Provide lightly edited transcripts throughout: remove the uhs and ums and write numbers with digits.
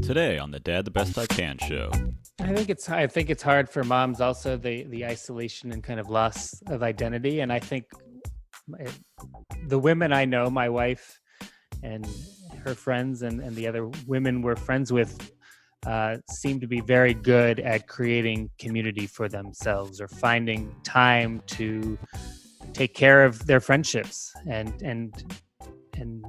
Today on the Dad the Best I Can show. I think it's hard for moms also, the isolation and kind of loss of identity. And I think my- the women I know, my wife and her friends and the other women we're friends with, seem to be very good at creating community for themselves or finding time to take care of their friendships and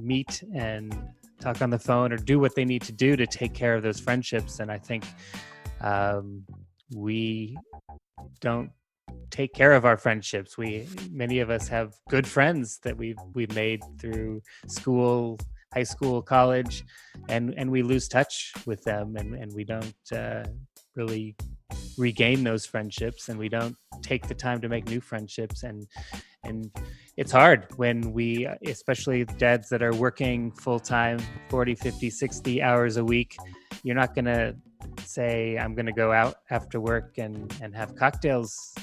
meet and talk on the phone or do what they need to do to take care of those friendships. And I think um, we don't take care of our friendships. We Many of us have good friends that we've made through school, high school, college, and we lose touch with them, and we don't really regain those friendships, and we don't take the time to make new friendships. And it's hard when we, especially dads that are working full time, 40, 50, 60 hours a week. You're not going to say, I'm going to go out after work and have cocktails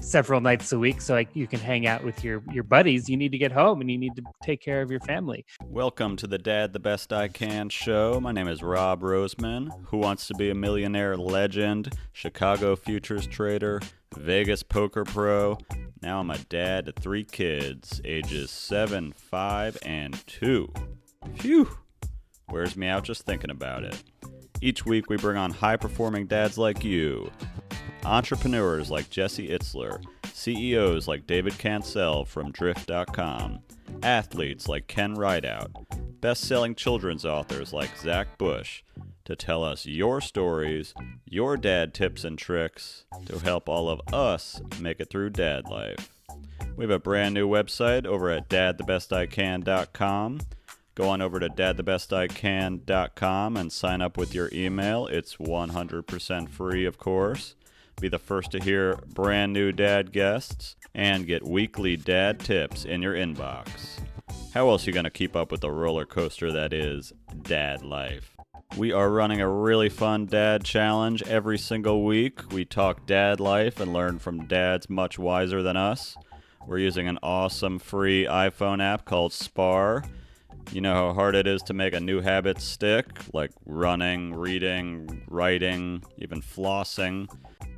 several nights a week so you can hang out with your buddies. You need to get home and you need to take care of your family. Welcome to the Dad the Best I Can show. My name is Rob Roseman. Who wants to be a millionaire legend, Chicago futures trader, Vegas poker pro. Now I'm a dad to 3 kids, ages 7, 5, and 2. Phew! Wears me out just thinking about it. Each week we bring on high-performing dads like you, entrepreneurs like Jesse Itzler, CEOs like David Cancel from Drift.com, athletes like Ken Rideout, best-selling children's authors like Zach Bush, to tell us your stories, your dad tips and tricks, to help all of us make it through dad life. We have a brand new website over at dadthebestican.com. Go on over to dadthebestican.com and sign up with your email. It's 100% free, of course. Be the first to hear brand new dad guests and get weekly dad tips in your inbox. How else are you going to keep up with the roller coaster that is dad life? We are running a really fun dad challenge every single week. We talk dad life and learn from dads much wiser than us. We're using an awesome free iPhone app called Spar. You know how hard it is to make a new habit stick, like running, reading, writing, even flossing.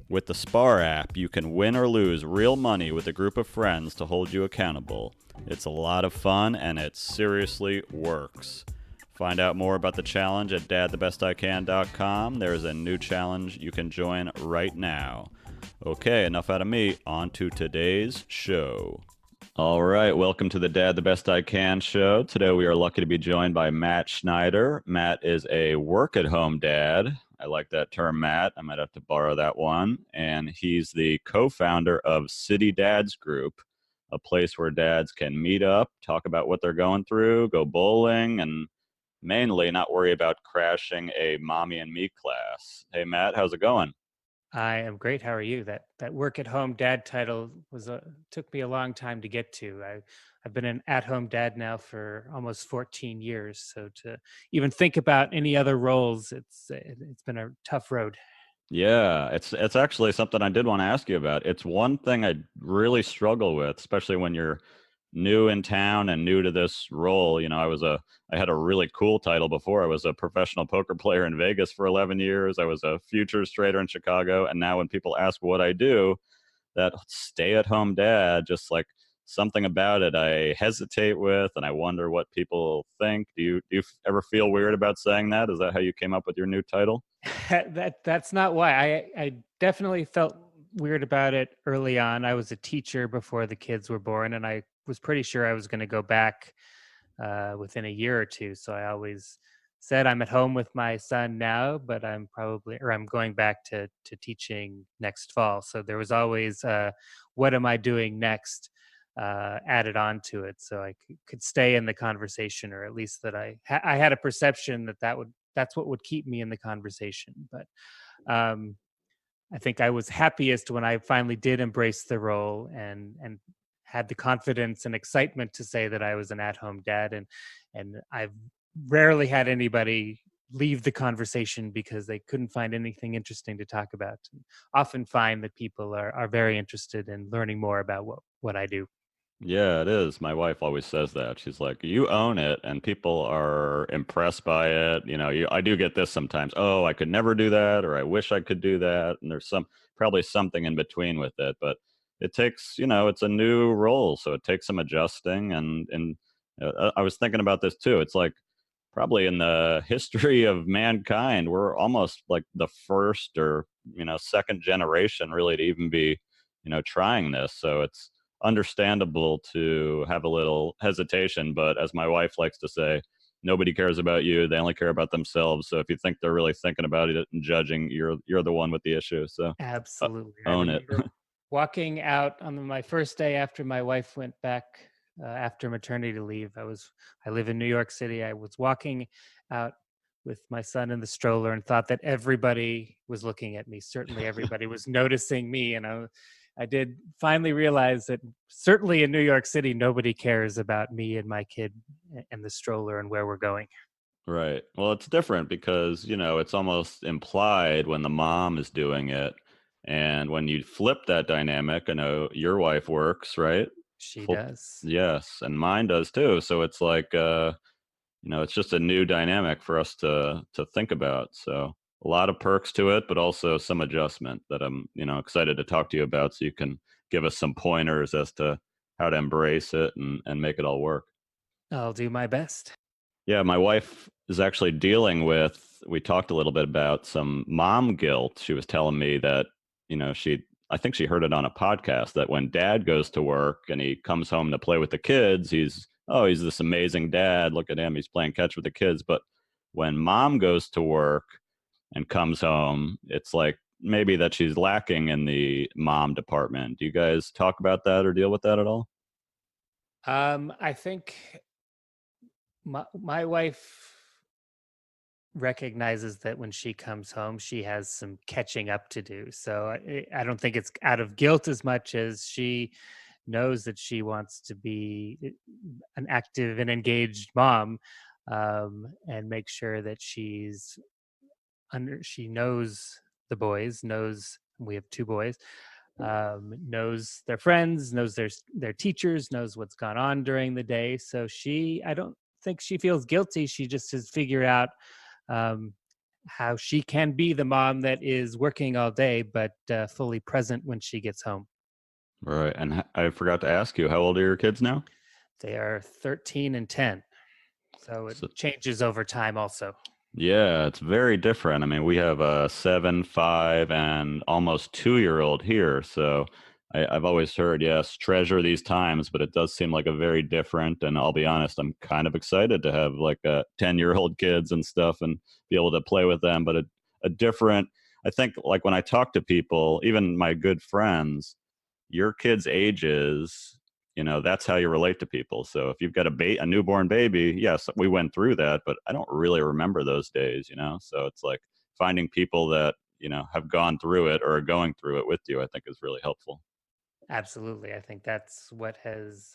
With the Spar app, you can win or lose real money with a group of friends to hold you accountable. It's a lot of fun, and it seriously works. Find out more about the challenge at dadthebestican.com. There's a new challenge you can join right now. Okay, enough out of me. On to today's show. All right, welcome to the Dad the Best I Can show. Today we are lucky to be joined by Matt Schneider. Matt is a work-at-home dad. I like that term, Matt. I might have to borrow that one. And he's the co-founder of City Dads Group, a place where dads can meet up, talk about what they're going through, go bowling, and mainly not worry about crashing a mommy and me class. Hey, Matt, how's it going? I am great. How are you? That work at home dad title took me a long time to get to. I've been an at home dad now for almost 14 years. So to even think about any other roles, it's been a tough road. Yeah, it's actually something I did want to ask you about. It's one thing I really struggle with, especially when you're new in town and new to this role. You know, I had a really cool title before. I was a professional poker player in Vegas for 11 years. I was a futures trader in Chicago, and now when people ask what I do, that stay-at-home dad, just like something about it I hesitate with, and I wonder what people think. Do you ever feel weird about saying that? Is that how you came up with your new title? That's not why. I definitely felt weird about it early on. I was a teacher before the kids were born, and I was pretty sure I was going to go back within a year or two. So I always said I'm at home with my son now, but I'm going back to teaching next fall. So there was always what am I doing next added on to it, so I could stay in the conversation, or at least that I had a perception that's what would keep me in the conversation. But um, I think I was happiest when I finally did embrace the role and had the confidence and excitement to say that I was an at-home dad. And I've rarely had anybody leave the conversation because they couldn't find anything interesting to talk about. And often find that people are very interested in learning more about what I do. Yeah, it is. My wife always says that. She's like, "You own it," and people are impressed by it. I do get this sometimes. Oh, I could never do that, or I wish I could do that. And there's probably something in between with it, but it takes, it's a new role, so it takes some adjusting. And I was thinking about this too. It's like probably in the history of mankind, we're almost like the first or second generation really to even be trying this. So it's understandable to have a little hesitation, but as my wife likes to say, nobody cares about you, they only care about themselves. So if you think they're really thinking about it and judging, you're the one with the issue. So uh, Absolutely. I own it. remember walking out on my first day after my wife went back after maternity leave. I live in New York City. I was walking out with my son in the stroller and thought that everybody was looking at me. Certainly everybody was noticing me. And I did finally realize that certainly in New York City, nobody cares about me and my kid and the stroller and where we're going. Right. Well, it's different because, it's almost implied when the mom is doing it. And when you flip that dynamic, I know your wife works, right? She Full, does. yes, and mine does too. So it's like it's just a new dynamic for us to think about. So a lot of perks to it, but also some adjustment that I'm, excited to talk to you about so you can give us some pointers as to how to embrace it and make it all work. I'll do my best. Yeah, my wife is actually dealing with, we talked a little bit about some mom guilt. She was telling me that, I think she heard it on a podcast that when dad goes to work and he comes home to play with the kids, he's this amazing dad. Look at him. He's playing catch with the kids. But when mom goes to work and comes home, it's like maybe that she's lacking in the mom department. Do you guys talk about that or deal with that at all? I think my wife recognizes that when she comes home, she has some catching up to do. So I don't think it's out of guilt as much as she knows that she wants to be an active and engaged mom, and make sure that she knows the boys, knows we have two boys, knows their friends, knows their teachers, knows what's gone on during the day. So I don't think she feels guilty. She just has figured out um, how she can be the mom that is working all day, but fully present when she gets home. Right. And I forgot to ask you, how old are your kids now? They are 13 and 10. So it So, changes over time also. yeah, it's very different. I mean, we have a 7, 5, and almost 2-year-old here. So I've always heard, yes, treasure these times, but it does seem like a very different. And I'll be honest, I'm kind of excited to have like a 10-year-old kids and stuff and be able to play with them. But a different, I think, like when I talk to people, even my good friends, your kids' ages, that's how you relate to people. So if you've got a newborn baby, yes, we went through that, but I don't really remember those days. So it's like finding people that, have gone through it or are going through it with you, I think is really helpful. Absolutely. I think that's what has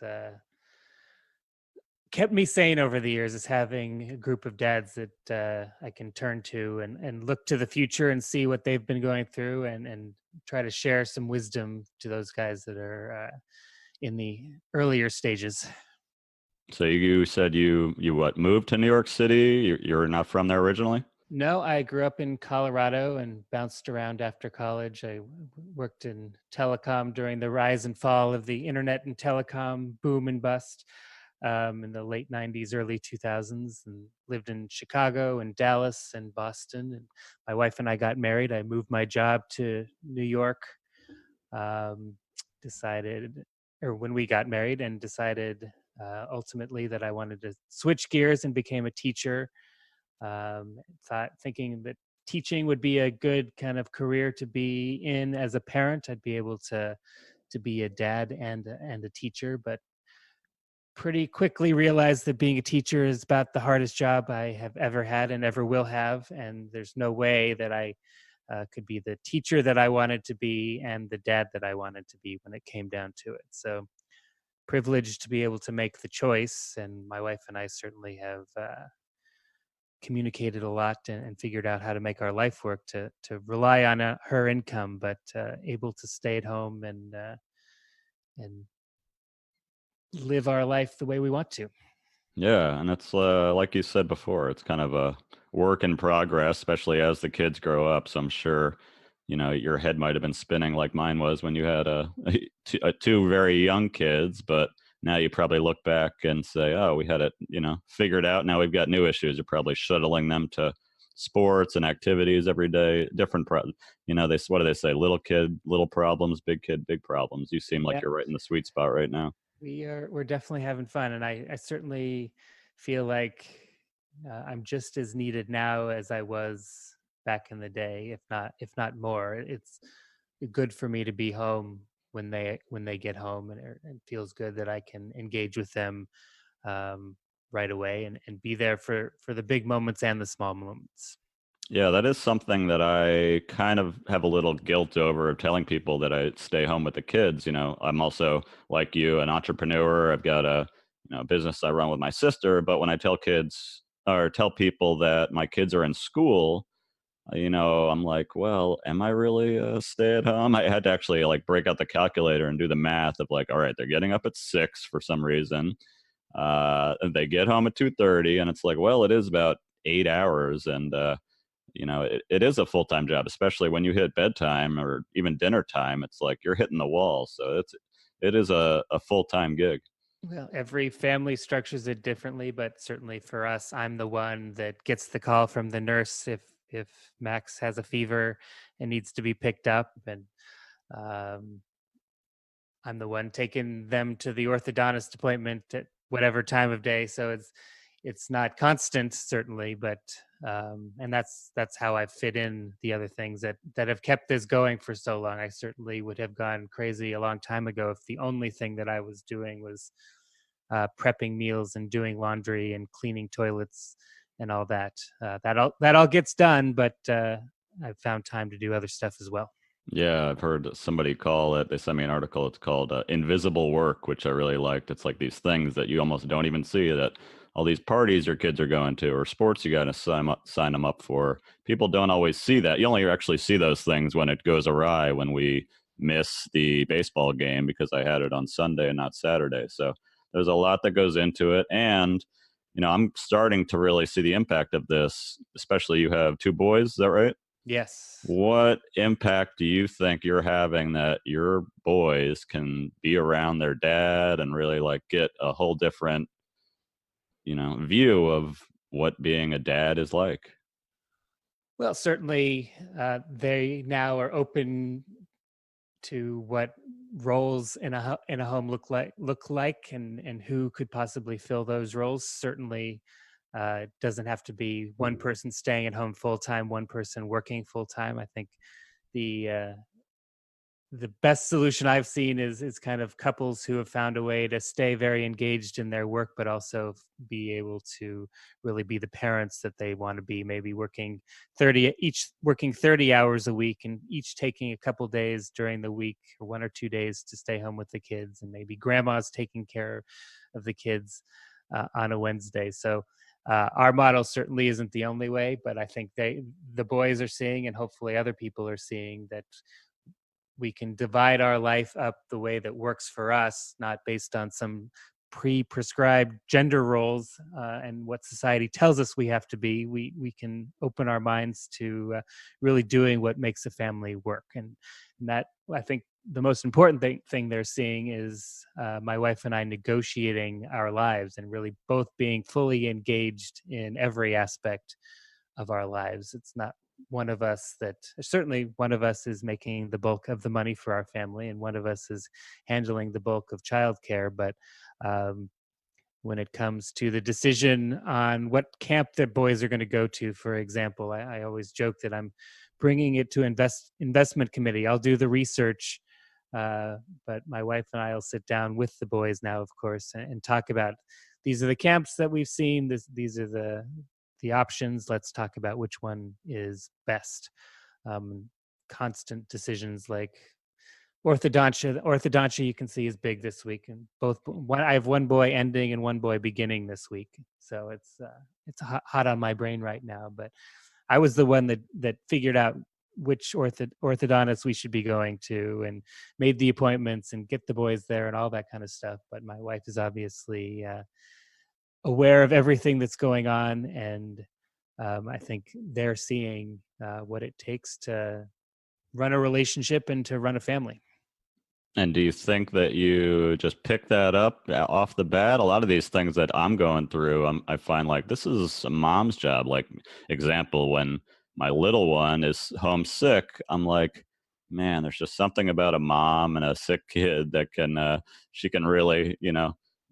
kept me sane over the years, is having a group of dads that I can turn to and look to the future and see what they've been going through, and try to share some wisdom to those guys that are in the earlier stages. So you said you what, moved to New York City? You're not from there originally? No, I grew up in Colorado and bounced around after college. Worked in telecom during the rise and fall of the internet and telecom boom and bust, in the late 90s, early 2000s, and lived in Chicago and Dallas and Boston. And my wife and I got married. I moved my job to New York, um, decided, or when we got married, and decided ultimately that I wanted to switch gears and became a teacher. Thinking that teaching would be a good kind of career to be in as a parent. I'd be able to be a dad and a teacher, but pretty quickly realized that being a teacher is about the hardest job I have ever had and ever will have. And there's no way that I could be the teacher that I wanted to be and the dad that I wanted to be when it came down to it. So privileged to be able to make the choice. And my wife and I certainly have communicated a lot and figured out how to make our life work to rely on her income, but able to stay at home and live our life the way we want to. Yeah, and it's like you said before, it's kind of a work in progress, especially as the kids grow up. So I'm sure, your head might have been spinning like mine was when you had two very young kids, but now you probably look back and say, "Oh, we had it, figured out. Now we've got new issues." You're probably shuttling them to sports and activities every day, different they what do they say? Little kid, little problems, big kid, big problems. You seem like Yeah, you're right in the sweet spot right now. we're definitely having fun, and I certainly feel like I'm just as needed now as I was back in the day, if not more. It's good for me to be home when they get home, and it feels good that I can engage with them um, right away and be there for the big moments and the small moments. Yeah, that is something that I kind of have a little guilt over telling people that I stay home with the kids. I'm also like you, an entrepreneur. I've got a business I run with my sister. But when I tell kids or tell people that my kids are in school, I'm like, well, am I really a stay at home? I had to actually like break out the calculator and do the math of like, all right, they're getting up at 6 for some reason. And they get home at 2:30, and it's like, well, it is about 8 hours, and it is a full-time job, especially when you hit bedtime or even dinner time. It's like you're hitting the wall. So it is a full-time gig. Well, every family structures it differently, but certainly for us, I'm the one that gets the call from the nurse if Max has a fever and needs to be picked up, and um, I'm the one taking them to the orthodontist appointment at whatever time of day. So it's not constant, certainly, but and that's how I fit in the other things that have kept this going for so long. I certainly would have gone crazy a long time ago if the only thing that I was doing was prepping meals and doing laundry and cleaning toilets and all that. That all gets done, but I've found time to do other stuff as well. Yeah, I've heard somebody call it, they sent me an article, it's called invisible work, which I really liked. It's like these things that you almost don't even see, that all these parties your kids are going to or sports you got to sign them up for. People don't always see that. You only actually see those things when it goes awry, when we miss the baseball game because I had it on Sunday and not Saturday. So there's a lot that goes into it. And, I'm starting to really see the impact of this, especially you have two boys, is that right? Yes. What impact do you think you're having that your boys can be around their dad and really like get a whole different, view of what being a dad is like? Well, certainly they now are open to what roles in a home look like and who could possibly fill those roles. Certainly, it doesn't have to be one person staying at home full time, one person working full time. I think the the best solution I've seen is kind of couples who have found a way to stay very engaged in their work, but also be able to really be the parents that they want to be. Maybe working 30 hours a week, and each taking a couple days during the week, or 1 or 2 days to stay home with the kids, and maybe grandma's taking care of the kids on a Wednesday. So. Our model certainly isn't the only way, but I think the boys are seeing, and hopefully other people are seeing, that we can divide our life up the way that works for us, not based on some pre-prescribed gender roles and what society tells us we have to be. We can open our minds to really doing what makes a family work, and that, I think, the most important thing they're seeing is my wife and I negotiating our lives and really both being fully engaged in every aspect of our lives. It's not one of us that certainly one of us is making the bulk of the money for our family, and one of us is handling the bulk of childcare. But um, when it comes to the decision on what camp the boys are going to go to, for example, I always joke that I'm bringing it to investment committee. I'll do the research, but my wife and I will sit down with the boys now, of course, and talk about, these are the camps that we've seen. These are the options. Let's talk about which one is best. Constant decisions like orthodontia, you can see, is big this week, and I have one boy ending and one boy beginning this week, so it's hot on my brain right now. But I was the one that figured out which orthodontist we should be going to, and made the appointments and get the boys there and all that kind of stuff. But my wife is obviously aware of everything that's going on, and I think they're seeing what it takes to run a relationship and to run a family. And do you think that you just pick that up off the bat? A lot of these things that I'm going through, I find like this is a mom's job. Like, example, when my little one is homesick, I'm like, man, there's just something about a mom and a sick kid that she can really,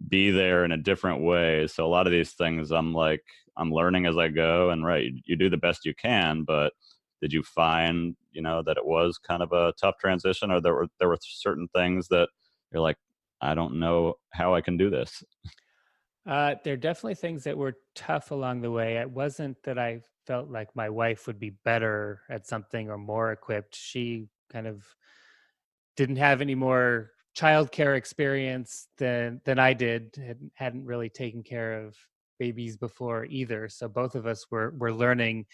be there in a different way. So a lot of these things, I'm like, I'm learning as I go. And right, you do the best you can, but did you find that it was kind of a tough transition, or there were certain things that you're like, I don't know how I can do this? There are definitely things that were tough along the way. It wasn't that I felt like my wife would be better at something or more equipped. She kind of didn't have any more childcare experience than I did. Hadn't really taken care of babies before either. So both of us were learning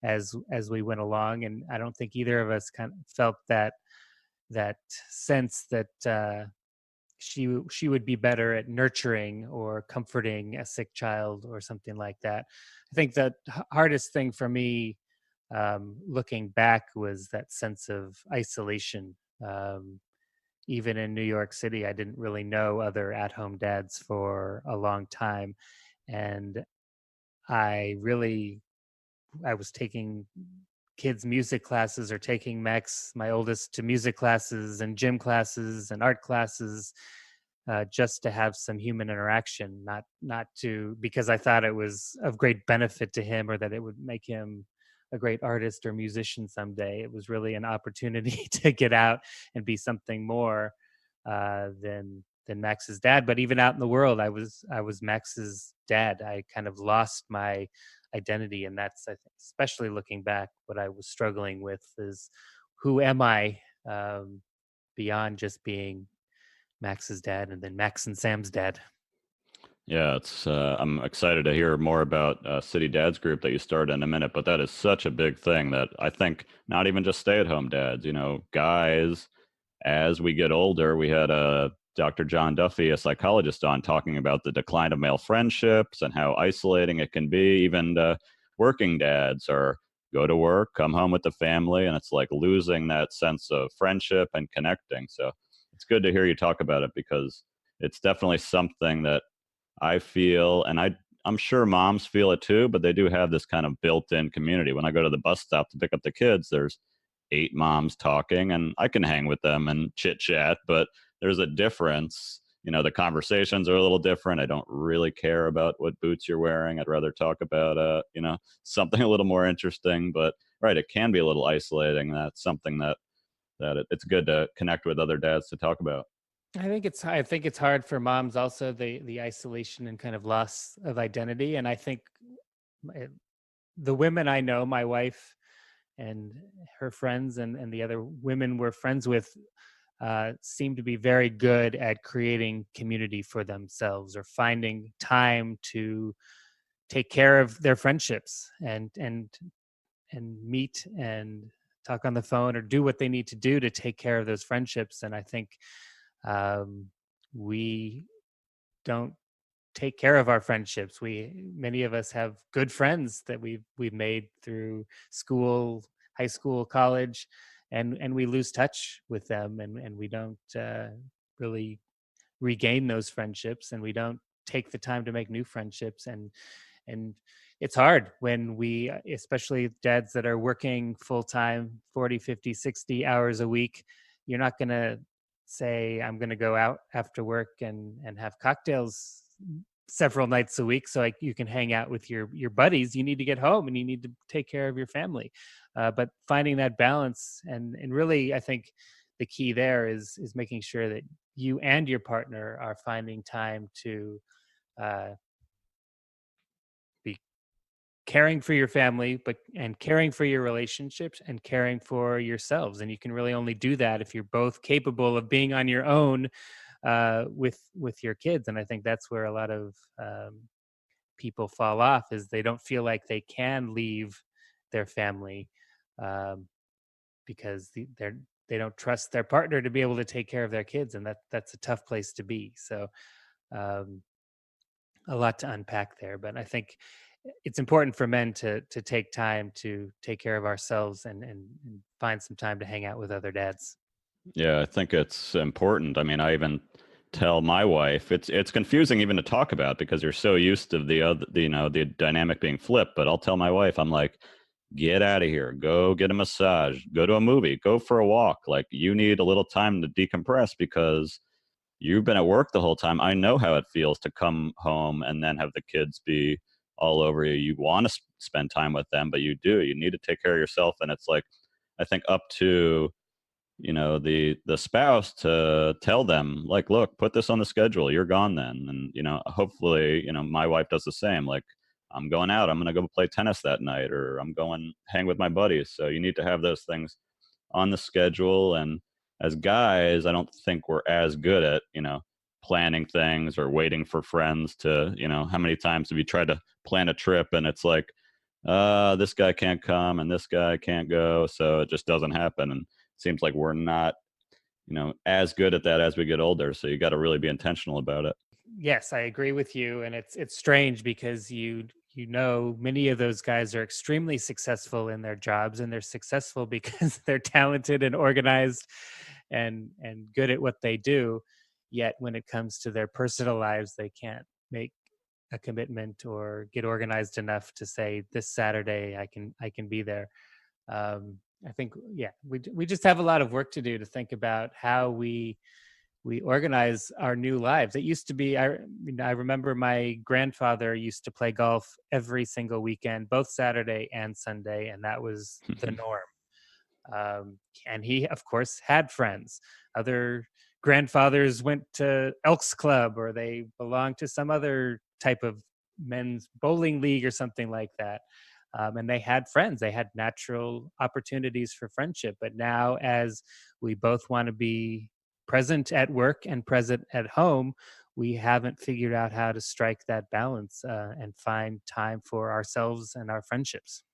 as we went along, and I don't think either of us kind of felt that sense that she would be better at nurturing or comforting a sick child or something like that. I think the hardest thing for me, looking back, was that sense of isolation. Um, Even in New York City, I didn't really know other at-home dads for a long time, and I really I was taking kids music classes or taking Max, my oldest, to music classes and gym classes and art classes, just to have some human interaction, not to because I thought it was of great benefit to him or that it would make him a great artist or musician someday. It was really an opportunity to get out and be something more than Max's dad. But even out in the world, I was Max's dad. I kind of lost my identity, and that's, I think, especially looking back, what I was struggling with is who am I, beyond just being Max's dad and then Max and Sam's dad. Yeah, I'm excited to hear more about City Dads Group that you started in a minute, but that is such a big thing that I think not even just stay-at-home dads, guys, as we get older, we had Dr. John Duffy, a psychologist, on talking about the decline of male friendships and how isolating it can be. Even working dads are go to work, come home with the family, and it's like losing that sense of friendship and connecting. So it's good to hear you talk about it because it's definitely something that I feel, and I'm sure moms feel it too, but they do have this kind of built-in community. When I go to the bus stop to pick up the kids, there's 8 moms talking, and I can hang with them and chit chat, but there's a difference. The conversations are a little different. I don't really care about what boots you're wearing. I'd rather talk about, something a little more interesting. But right, it can be a little isolating. That's something it's good to connect with other dads to talk about. I think it's hard for moms also, the isolation and kind of loss of identity. And I think my- the women I know, my wife and her friends and the other women we're friends with, seem to be very good at creating community for themselves or finding time to take care of their friendships and meet and talk on the phone or do what they need to do to take care of those friendships. And I think um, we don't take care of our friendships. Many of us have good friends that we've made through school, high school, college, and we lose touch with them, and we don't really regain those friendships, and we don't take the time to make new friendships. And it's hard when especially dads that are working full time, 40, 50, 60 hours a week. You're not going to say, I'm going to go out after work and have cocktails several nights a week so you can hang out with your buddies. You need to get home and you need to take care of your family. But finding that balance, and really, I think the key there is making sure that you and your partner are finding time to uh, be caring for your family, and caring for your relationships and caring for yourselves. And you can really only do that if you're both capable of being on your own with your kids. And I think that's where a lot of people fall off, is they don't feel like they can leave their family. Um, because they don't trust their partner to be able to take care of their kids, and that's a tough place to be. So um, a lot to unpack there, but I think it's important for men to take time to take care of ourselves and find some time to hang out with other dads. Yeah, I think it's important. I mean, I even tell my wife it's confusing even to talk about because you're so used to the other, the dynamic being flipped. But I'll tell my wife, I'm like, get out of here, go get a massage, go to a movie, go for a walk. Like you need a little time to decompress because you've been at work the whole time. I know how it feels to come home and then have the kids be all over you. You want to spend time with them, but you do. You need to take care of yourself, and it's like I think up to the spouse to tell them like, look, put this on the schedule, you're gone then. And hopefully my wife does the same, like, I'm going out, I'm going to go play tennis that night, or I'm going hang with my buddies. So you need to have those things on the schedule. And as guys, I don't think we're as good at planning things or waiting for friends to, how many times have you tried to plan a trip and it's like, this guy can't come and this guy can't go, so it just doesn't happen. And it seems like we're not, as good at that as we get older. So you got to really be intentional about it. Yes, I agree with you, and it's strange because many of those guys are extremely successful in their jobs, and they're successful because they're talented and organized and good at what they do. Yet when it comes to their personal lives, they can't make a commitment or get organized enough to say this Saturday I can be there. I think, yeah, we just have a lot of work to do to think about how we organize our new lives. It used to be, I remember my grandfather used to play golf every single weekend, both Saturday and Sunday, and that was the norm. And he, of course, had friends. Other grandfathers went to Elks Club, or they belonged to some other type of men's bowling league or something like that. And they had friends. They had natural opportunities for friendship. But now, as we both want to be present at work and present at home, we haven't figured out how to strike that balance and find time for ourselves and our friendships.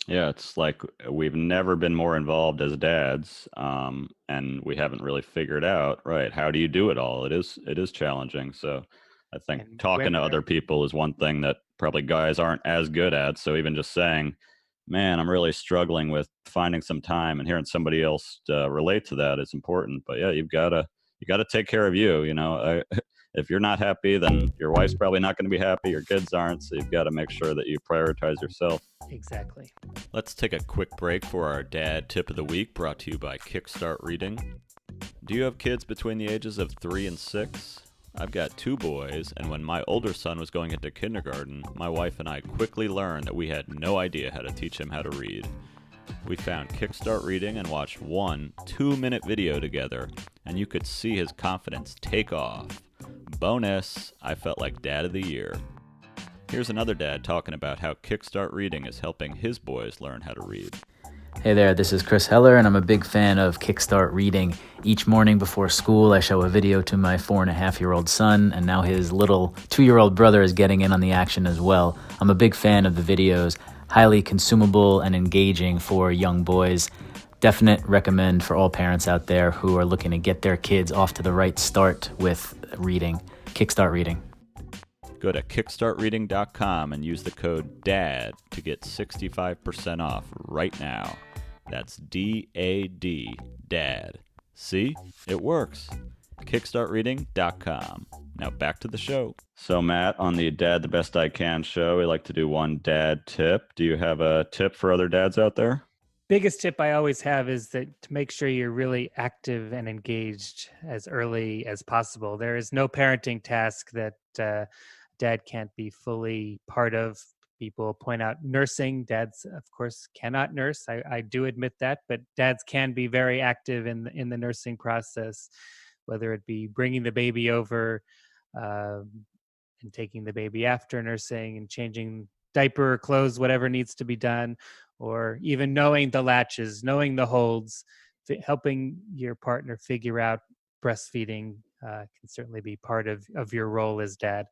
Yeah, it's like we've never been more involved as dads, and we haven't really figured out, right, how do you do it all? It is challenging. So I think And talking to women other are, people is one thing that probably guys aren't as good at. So even just saying, man, I'm really struggling with finding some time, and hearing somebody else relate to that is important. But yeah, you gotta take care of you. If you're not happy, then your wife's probably not going to be happy. Your kids aren't. So you've got to make sure that you prioritize yourself. exactly. Let's take a quick break for our dad tip of the week, brought to you by Kickstart Reading. Do you have kids between the ages of 3 and 6? I've got 2 boys, and when my older son was going into kindergarten, my wife and I quickly learned that we had no idea how to teach him how to read. We found Kickstart Reading and watched one 2-minute video together, and you could see his confidence take off. Bonus, I felt like Dad of the Year. Here's another dad talking about how Kickstart Reading is helping his boys learn how to read. Hey there, this is Chris Heller, and I'm a big fan of Kickstart Reading. Each morning before school, I show a video to my 4.5-year-old son, and now his little 2-year-old brother is getting in on the action as well. I'm a big fan of the videos, highly consumable and engaging for young boys. Definite recommend for all parents out there who are looking to get their kids off to the right start with reading. Kickstart Reading. Go to kickstartreading.com and use the code DAD to get 65% off right now. That's DAD, DAD. See? It works. Kickstartreading.com. Now back to the show. So, Matt, on the Dad the Best I Can show, we like to do one dad tip. Do you have a tip for other dads out there? Biggest tip I always have is that to make sure you're really active and engaged as early as possible. There is no parenting task that dad can't be fully part of. People point out nursing. Dads, of course, cannot nurse. I do admit that, but dads can be very active in the nursing process, whether it be bringing the baby over, um, and taking the baby after nursing and changing diaper, clothes, whatever needs to be done, or even knowing the latches, knowing the holds, helping your partner figure out breastfeeding can certainly be part of your role as dad.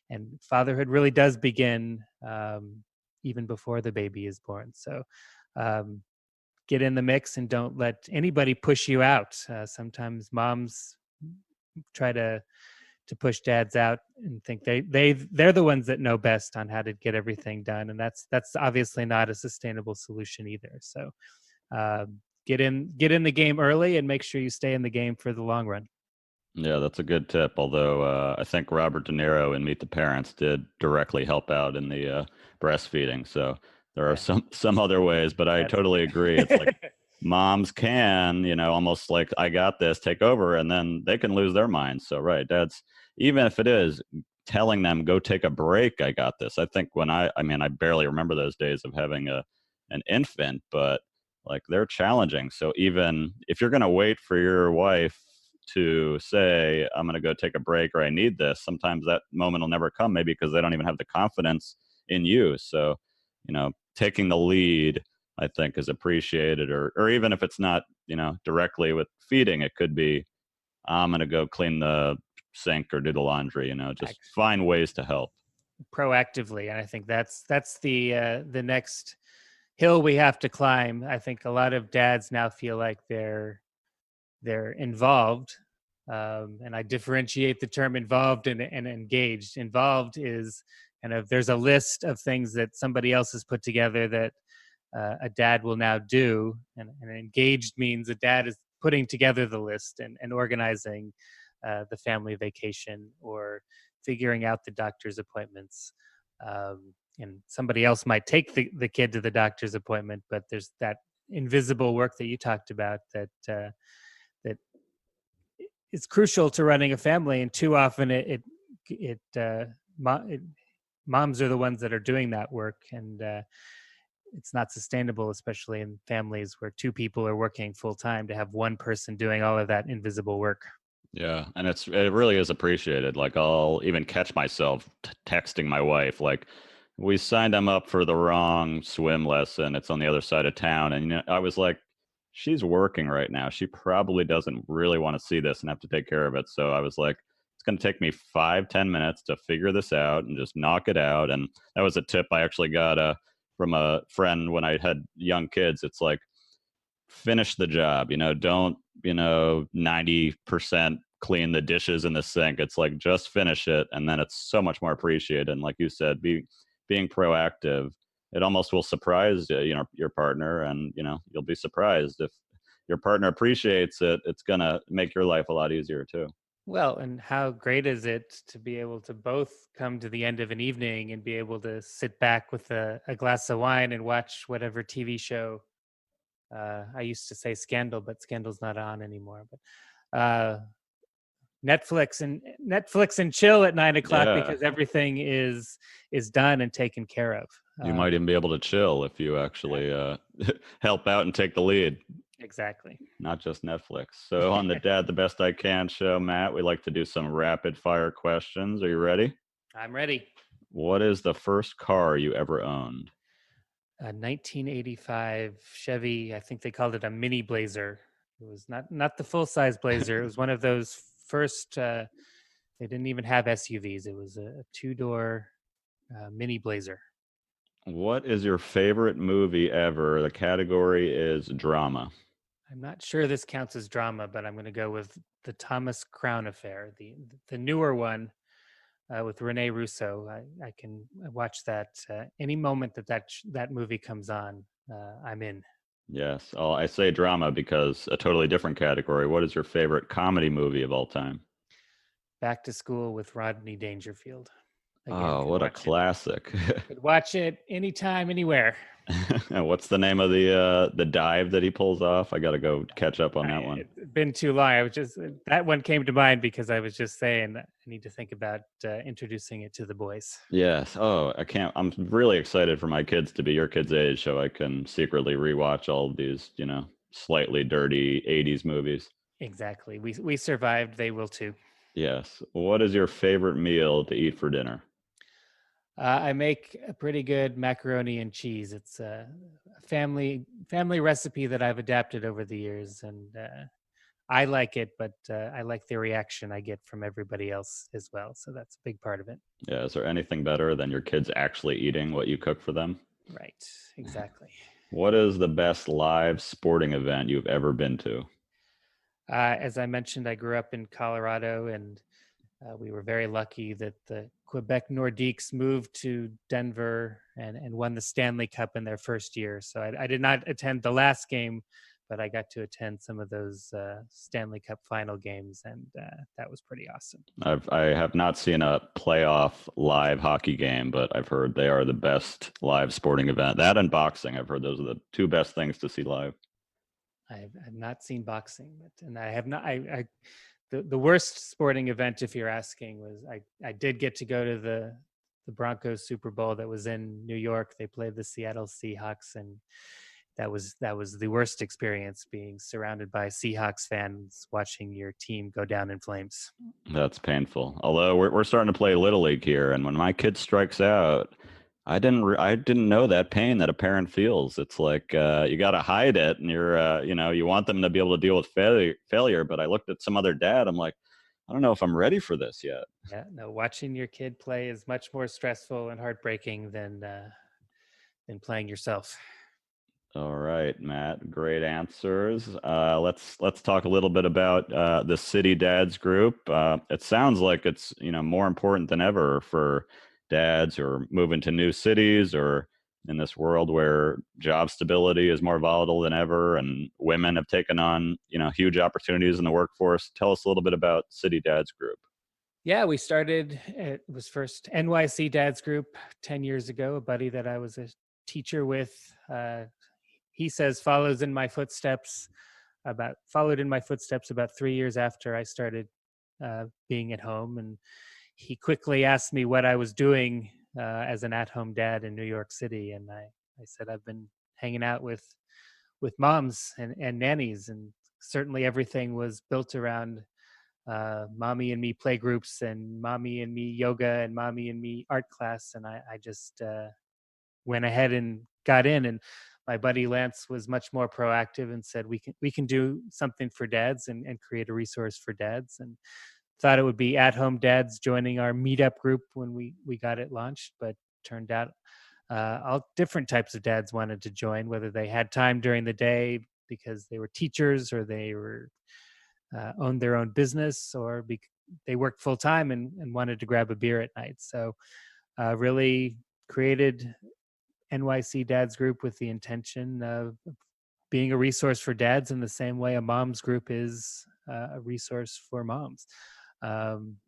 And fatherhood really does begin even before the baby is born. So um, get in the mix and don't let anybody push you out. Sometimes moms try to push dads out and think they're the ones that know best on how to get everything done, and that's obviously not a sustainable solution either. So get in the game early and make sure you stay in the game for the long run. Yeah, that's a good tip. Although I think Robert De Niro in Meet the Parents did directly help out in the breastfeeding. So there are some other ways, but I totally agree. It's like moms can, almost like, I got this, take over, and then they can lose their minds. So right, dads, even if it is telling them go take a break, I got this. I think when I barely remember those days of having an infant, but like they're challenging. So even if you're going to wait for your wife to say, I'm going to go take a break or I need this, sometimes that moment will never come, maybe because they don't even have the confidence in you. So, taking the lead, I think, is appreciated, or even if it's not, directly with feeding, it could be, I'm going to go clean the sink or do the laundry, just find ways to help proactively. And I think that's the next hill we have to climb. I think a lot of dads now feel like they're involved, and I differentiate the term involved and engaged. Involved is kind of, there's a list of things that somebody else has put together that a dad will now do, and engaged means a dad is putting together the list and organizing the family vacation or figuring out the doctor's appointments. And somebody else might take the kid to the doctor's appointment, but there's that invisible work that you talked about that is crucial to running a family. And too often moms are the ones that are doing that work, and it's not sustainable, especially in families where two people are working full time, to have one person doing all of that invisible work. Yeah, and it really is appreciated. Like, I'll even catch myself texting my wife, like, we signed them up for the wrong swim lesson. It's on the other side of town. And I was like, she's working right now. She probably doesn't really want to see this and have to take care of it. So I was like, it's going to take me 5-10 minutes to figure this out and just knock it out. And that was a tip I actually got from a friend when I had young kids. It's like, finish the job, don't, 90% clean the dishes in the sink. It's like, just finish it. And then it's so much more appreciated. And like you said, being proactive, it almost will surprise, your partner. And, you'll be surprised if your partner appreciates it. It's going to make your life a lot easier too. Well, and how great is it to be able to both come to the end of an evening and be able to sit back with a glass of wine and watch whatever TV show. I used to say Scandal, but Scandal's not on anymore. But Netflix and chill at 9 o'clock, because everything is done and taken care of. You might even be able to chill if you actually help out and take the lead. Exactly. Not just Netflix. So on the Dad the Best I Can show, Matt, we like to do some rapid fire questions. Are you ready? I'm ready. What is the first car you ever owned? A 1985 Chevy, I think they called it a mini Blazer. It was not the full-size Blazer. It was one of those first, they didn't even have SUVs. It was a two-door mini Blazer. What is your favorite movie ever? The category is drama. I'm not sure this counts as drama, but I'm going to go with the Thomas Crown Affair, the newer one with Rene Russo. I can watch that any moment that movie comes on. I'm in. Yes. I say drama because a totally different category. What is your favorite comedy movie of all time? Back to School with Rodney Dangerfield. Again, what a classic. Could watch it anytime, anywhere. What's the name of the dive that he pulls off? I got to go catch up on that one. It's been too long. That one came to mind because I was just saying I need to think about introducing it to the boys. Yes. Oh, I'm really excited for my kids to be your kids' age, so I can secretly rewatch all of these, slightly dirty 80s movies. Exactly. We survived. They will too. Yes. What is your favorite meal to eat for dinner? I make a pretty good macaroni and cheese. It's a family recipe that I've adapted over the years, and I like it, but I like the reaction I get from everybody else as well. So that's a big part of it. Yeah. Is there anything better than your kids actually eating what you cook for them? Right. Exactly. What is the best live sporting event you've ever been to? As I mentioned, I grew up in Colorado, and we were very lucky that the Quebec Nordiques moved to Denver and won the Stanley Cup in their first year. So I did not attend the last game, but I got to attend some of those Stanley Cup final games, and that was pretty awesome. I have not seen a playoff live hockey game, but I've heard they are the best live sporting event. That and boxing, I've heard those are the two best things to see live. I've not seen boxing, and I have not. The worst sporting event, if you're asking, was I did get to go to the Broncos Super Bowl that was in New York. They played the Seattle Seahawks, and that was the worst experience, being surrounded by Seahawks fans watching your team go down in flames. That's painful. Although we're starting to play Little League here, and when my kid strikes out, I didn't know that pain that a parent feels. It's like you got to hide it, and you want them to be able to deal with failure. But I looked at some other dad. I'm like, I don't know if I'm ready for this yet. Yeah, no, watching your kid play is much more stressful and heartbreaking than playing yourself. All right, Matt. Great answers. Let's talk a little bit about the City Dads group. It sounds like it's more important than ever for dads who are moving to new cities or in this world where job stability is more volatile than ever, and women have taken on huge opportunities in the workforce. Tell us a little bit about City Dads group. Yeah, we started. It was first NYC Dads Group 10 years ago. A buddy that I was a teacher with. He says followed in my footsteps about 3 years after I started being at home, and he quickly asked me what I was doing as an at-home dad in New York City, and I said I've been hanging out with moms and nannies, and certainly everything was built around mommy and me play groups and mommy and me yoga and mommy and me art class, and I just went ahead and got in. And my buddy Lance was much more proactive and said we can do something for dads and create a resource for dads, and thought it would be at home dads joining our meetup group when we got it launched, but turned out all different types of dads wanted to join, whether they had time during the day because they were teachers or they were owned their own business, or they worked full time and wanted to grab a beer at night. So really created NYC Dads Group with the intention of being a resource for dads in the same way a moms group is a resource for moms.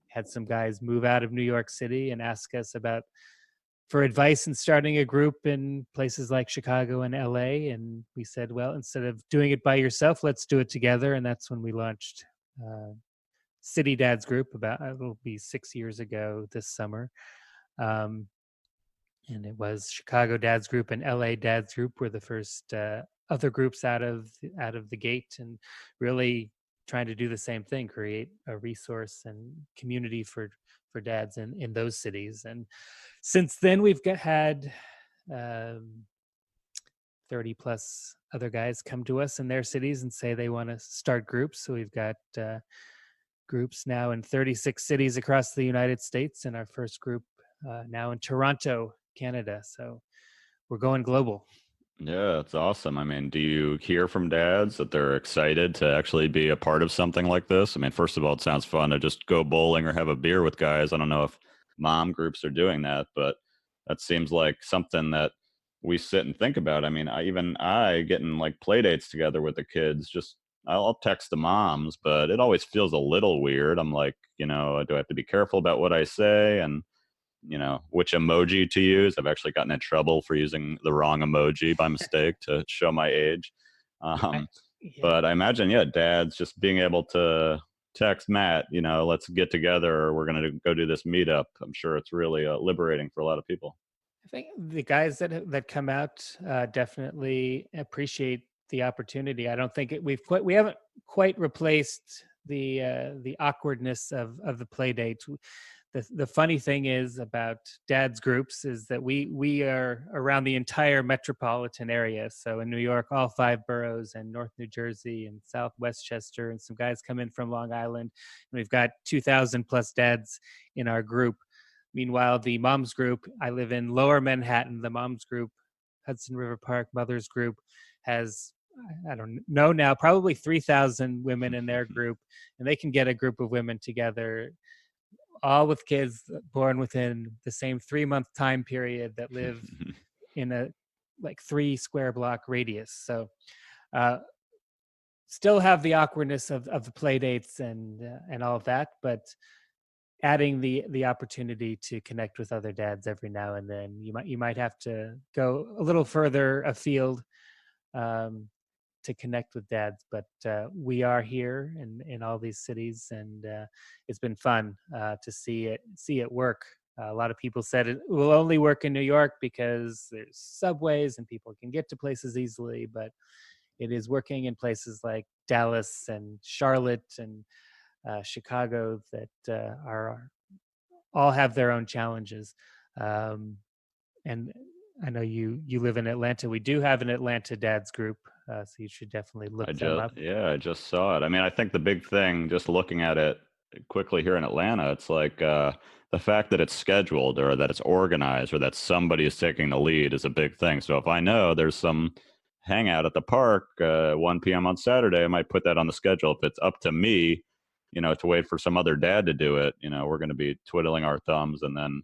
Had some guys move out of New York City and ask us for advice in starting a group in places like Chicago and LA. And we said, well, instead of doing it by yourself, let's do it together. And that's when we launched City Dads Group it'll be 6 years ago this summer. And it was Chicago Dads Group and LA Dads Group were the first other groups out of the gate, and really trying to do the same thing, create a resource and community for dads in those cities. And since then, we've had 30 plus other guys come to us in their cities and say they want to start groups. So we've got groups now in 36 cities across the United States, and our first group now in Toronto, Canada. So we're going global. Yeah, that's awesome. I mean, do you hear from dads that they're excited to actually be a part of something like this? I mean, first of all, it sounds fun to just go bowling or have a beer with guys. I don't know if mom groups are doing that, but that seems like something that we sit and think about. I mean, I getting like play dates together with the kids, just I'll text the moms, but it always feels a little weird. I'm like, do I have to be careful about what I say? And which emoji to use. I've actually gotten in trouble for using the wrong emoji by mistake to show my age. Yeah. But I imagine, dads just being able to text Matt, let's get together, or we're going to go do this meetup. I'm sure it's really liberating for a lot of people. I think the guys that come out definitely appreciate the opportunity. I don't think we haven't quite replaced the awkwardness of the play dates. The funny thing is about dads groups is that we are around the entire metropolitan area. So in New York, all 5 boroughs, and North New Jersey and South Westchester, and some guys come in from Long Island, and we've got 2,000 plus dads in our group. Meanwhile, the moms group, I live in Lower Manhattan. The moms group Hudson River Park Mothers Group has, I don't know now, probably 3,000 women in their group, and they can get a group of women together, all with kids born within the same 3-month time period that live in a 3 square block radius. So still have the awkwardness of the play dates and all of that, but adding the opportunity to connect with other dads every now and then. You might have to go a little further afield to connect with dads, but we are here in all these cities, and it's been fun to see it work. A lot of people said it will only work in New York because there's subways and people can get to places easily, but it is working in places like Dallas and Charlotte and Chicago that are all have their own challenges. And I know you live in Atlanta. We do have an Atlanta dads group, so you should definitely look them up. Yeah, I just saw it. I mean, I think the big thing, just looking at it quickly here in Atlanta, it's like the fact that it's scheduled or that it's organized or that somebody is taking the lead is a big thing. So if I know there's some hangout at the park 1 p.m. on Saturday, I might put that on the schedule. If it's up to me, to wait for some other dad to do it, we're going to be twiddling our thumbs and then,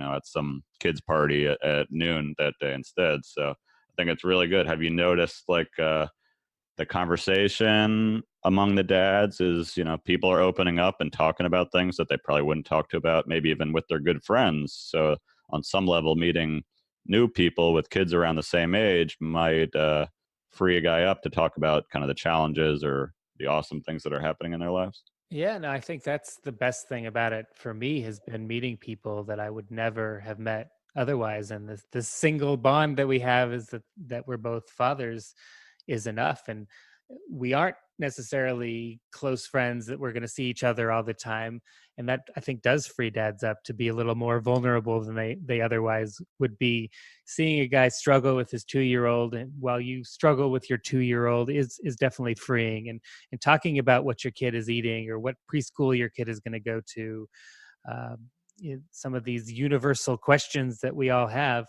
at some kids party at noon that day instead. So I think it's really good. Have you noticed the conversation among the dads is, people are opening up and talking about things that they probably wouldn't talk to about, maybe even with their good friends. So on some level, meeting new people with kids around the same age might free a guy up to talk about kind of the challenges or the awesome things that are happening in their lives. Yeah, no, I think that's the best thing about it for me has been meeting people that I would never have met otherwise. And this single bond that we have is that we're both fathers is enough. And we aren't necessarily close friends that we're going to see each other all the time. And that, I think, does free dads up to be a little more vulnerable than they otherwise would be. Seeing a guy struggle with his 2-year-old and while you struggle with your 2-year-old is definitely freeing. And talking about what your kid is eating or what preschool your kid is going to go to, some of these universal questions that we all have,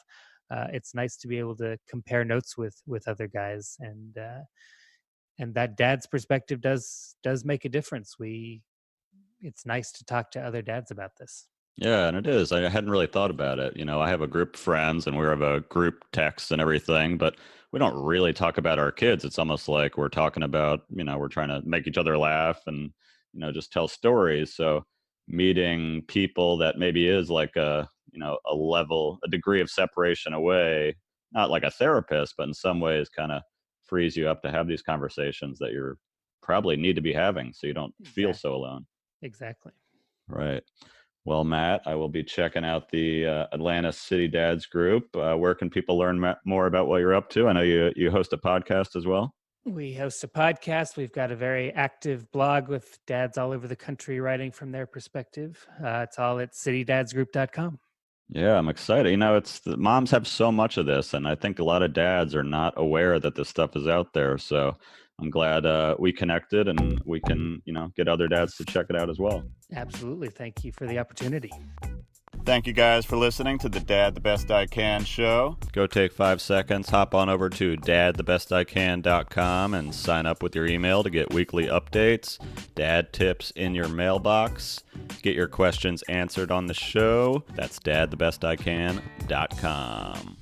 it's nice to be able to compare notes with other guys, and that dad's perspective does make a difference. It's nice to talk to other dads about this. Yeah, and it is. I hadn't really thought about it. I have a group of friends and we have a group text and everything, but we don't really talk about our kids. It's almost like we're talking about, we're trying to make each other laugh and, just tell stories. So meeting people that maybe is like a degree of separation away, not like a therapist, but in some ways kind of frees you up to have these conversations that you're probably need to be having so you don't feel so alone. Exactly. Right. Well, Matt, I will be checking out the Atlanta City Dads group. Where can people learn more about what you're up to? I know you host a podcast as well. We host a podcast. We've got a very active blog with dads all over the country writing from their perspective. It's all at citydadsgroup.com. Yeah, I'm excited. The moms have so much of this, and I think a lot of dads are not aware that this stuff is out there. So I'm glad we connected and we can, get other dads to check it out as well. Absolutely. Thank you for the opportunity. Thank you guys for listening to the Dad the Best I Can show. Go take 5 seconds, hop on over to dadthebestican.com and sign up with your email to get weekly updates, dad tips in your mailbox, get your questions answered on the show. That's dadthebestican.com.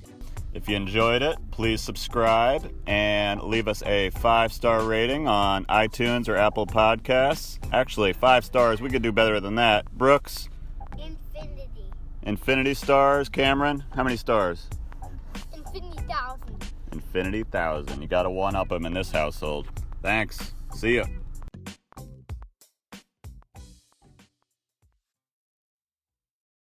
If you enjoyed it, please subscribe and leave us a 5-star rating on iTunes or Apple Podcasts. Actually, 5 stars. We could do better than that. Brooks? Infinity stars. Cameron, how many stars? Infinity 1,000. Infinity 1,000. You got to one-up them in this household. Thanks. See ya.